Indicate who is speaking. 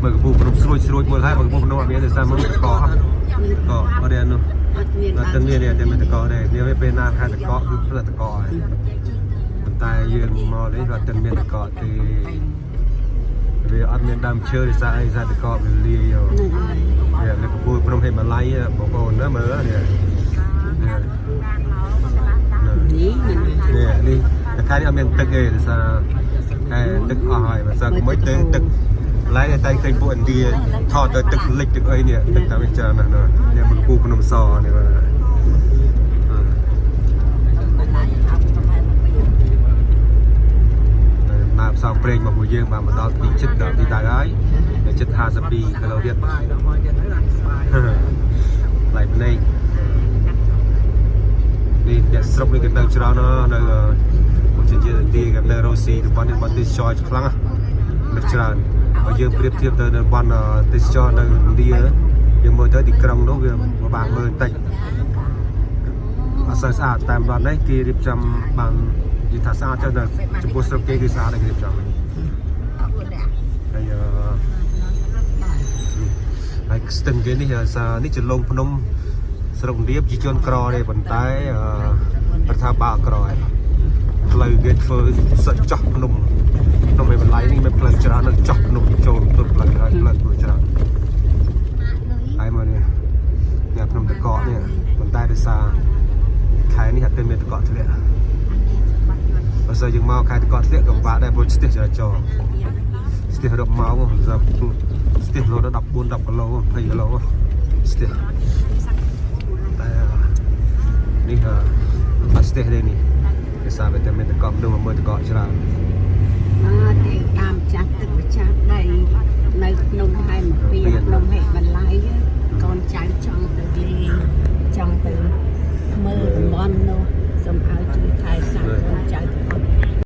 Speaker 1: mà cái vụ nó sôi một hai mà cái vụ nó miếng thì sao mới có ở đây nó tân niên này mình có đây nếu với bên nam hai có rất là có còn tại dương mò đấy và tân niên có thì vì ăn miền Nam chơi thì sao ra thì có mình lia rồi nè là cái vụ nó hay mà lấy bộ cồn nó mới nè nè đi cái này miền Tây thì saoตึกอ่อยมาสักไม่ตึกไล่ในเคยปวดดีทอดตึกเล็กตึกเนี่ยตึกทำให้เจอนะเนาะเนี่ยมันปูพนมซอเนี่ยมาสาวเปรย์มาบุญเยี่ยงมาตอนตีชิดเดิมตีตายได้ชิด50 ปีก็เราเรียกไหลไปในนี่เดี๋ยวสรุปนี่กันได้จ้าเนาะในជាទីកណ្ដាលរ៉ូស៊ីរបស់នេះបានទេសចរខ្លាំងណាស់ច្រើនបើយើងប្រៀបធៀបទៅនៅបានទេសចរនៅឥណ្ឌាយើងមើលទៅទីក្រុងនោះវាពិបាកមើលបន្តិចអត់សូវស្អាតតាមដល់នេះគេរៀបចំបាននិយាយថាស្អាតទៅដល់ចំពោះស្រុកគេគឺស្អាតគេរៀបចំហើយស្ទឹងគេនេះនេះជាលងភ្នំស្រុករៀបជាជនក្រទេប៉ុន្តែរដ្ឋាភិបាលក្រហើយផ្លូវគេធ្វើសិចចោះភ្នំក្នុងឯបន្លៃនេះមានផ្លូវច្រើននឹងចោះភ្នំចូលទៅផ្លូវហើយផ្លូវធ្វើច្រើនហើយមកនេះអ្នកភ្នំតកកនេះប៉ុន្តែដោយសារខែនេះអត់ទាន់មានតកកធ្លាក់បើសិនយើងមកខែតកកធ្លាក់ក៏ពិបាកដែរព្រោះស្ទះចរាចរណ៍ស្ទះរកមកសម្រាប់ស្ទះលោដល់14 10 គីឡូ20 គីឡូស្ទះតែនេះអត់ស្ទះទេនេះsao vậy thì mình có đường mà mới có chưa nào
Speaker 2: thì làm chặt tức chặt đây nơi nông hai một bia nông hệ bàn lái con trái cho từ